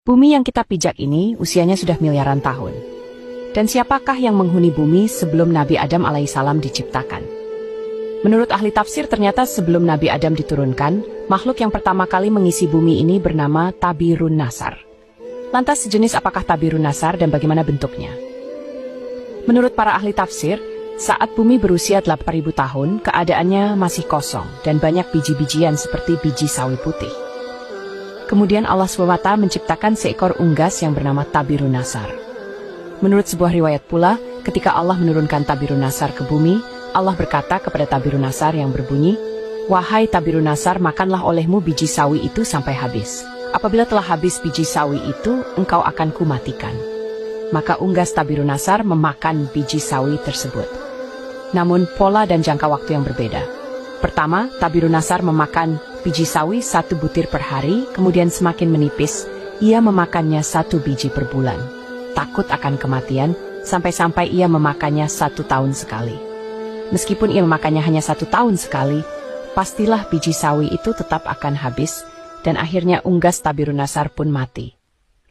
Bumi yang kita pijak ini usianya sudah miliaran tahun. Dan siapakah yang menghuni bumi sebelum Nabi Adam alaihissalam diciptakan? Menurut ahli tafsir ternyata sebelum Nabi Adam diturunkan, makhluk yang pertama kali mengisi bumi ini bernama Tabirun Nasar. Lantas sejenis apakah Tabirun Nasar dan bagaimana bentuknya? Menurut para ahli tafsir, saat bumi berusia 8.000 tahun, keadaannya masih kosong dan banyak biji-bijian seperti biji sawi putih. Kemudian Allah SWT menciptakan seekor unggas yang bernama Tabirun Nasar. Menurut sebuah riwayat pula, ketika Allah menurunkan Tabirun Nasar ke bumi, Allah berkata kepada Tabirun Nasar yang berbunyi, "Wahai Tabirun Nasar, makanlah olehmu biji sawi itu sampai habis. Apabila telah habis biji sawi itu, engkau akan kumatikan." Maka unggas Tabirun Nasar memakan biji sawi tersebut. Namun pola dan jangka waktu yang berbeda. Pertama, Tabirun Nasar memakan biji sawi 1 butir per hari, kemudian semakin menipis, ia memakannya 1 biji per bulan. Takut akan kematian, sampai-sampai ia memakannya 1 tahun sekali. Meskipun ia memakannya hanya 1 tahun sekali, pastilah biji sawi itu tetap akan habis, dan akhirnya unggas Tabirun Nasar pun mati.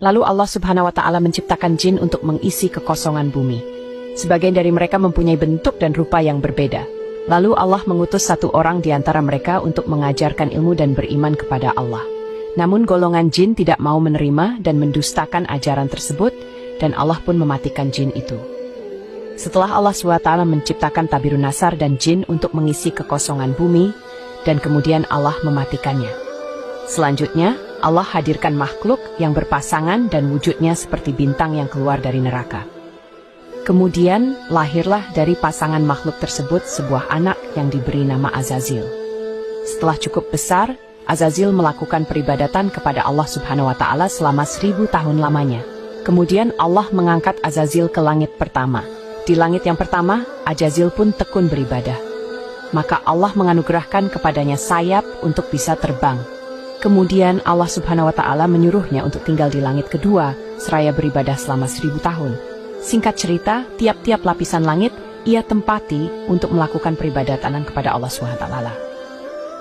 Lalu Allah Subhanahu wa Ta'ala menciptakan jin untuk mengisi kekosongan bumi. Sebagian dari mereka mempunyai bentuk dan rupa yang berbeda. Lalu Allah mengutus 1 orang di antara mereka untuk mengajarkan ilmu dan beriman kepada Allah. Namun golongan jin tidak mau menerima dan mendustakan ajaran tersebut, dan Allah pun mematikan jin itu. Setelah Allah SWT menciptakan Tabirun Nasar dan jin untuk mengisi kekosongan bumi, dan kemudian Allah mematikannya. Selanjutnya, Allah hadirkan makhluk yang berpasangan dan wujudnya seperti bintang yang keluar dari neraka. Kemudian, lahirlah dari pasangan makhluk tersebut sebuah anak yang diberi nama Azazil. Setelah cukup besar, Azazil melakukan peribadatan kepada Allah Subhanahu wa Ta'ala selama 1000 tahun lamanya. Kemudian Allah mengangkat Azazil ke langit pertama. Di langit yang pertama, Azazil pun tekun beribadah. Maka Allah menganugerahkan kepadanya sayap untuk bisa terbang. Kemudian Allah Subhanahu wa Ta'ala menyuruhnya untuk tinggal di langit kedua, seraya beribadah selama 1000 tahun. Singkat cerita, tiap-tiap lapisan langit ia tempati untuk melakukan peribadatan kepada Allah SWT.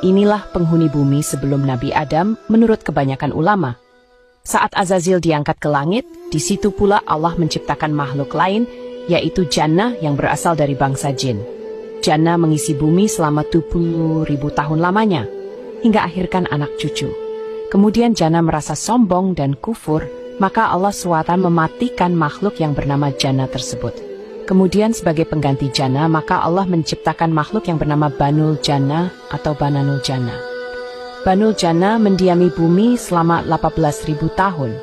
Inilah penghuni bumi sebelum Nabi Adam menurut kebanyakan ulama. Saat Azazil diangkat ke langit, di situ pula Allah menciptakan makhluk lain, yaitu Jannah yang berasal dari bangsa jin. Jannah mengisi bumi selama 20.000 tahun lamanya, hingga akhirkan anak cucu. Kemudian Jannah merasa sombong dan kufur, maka Allah SWT mematikan makhluk yang bernama Jannah tersebut. Kemudian sebagai pengganti Jannah, maka Allah menciptakan makhluk yang bernama Banul Jannah atau Bananul Jannah. Banul Jannah mendiami bumi selama 18.000 tahun.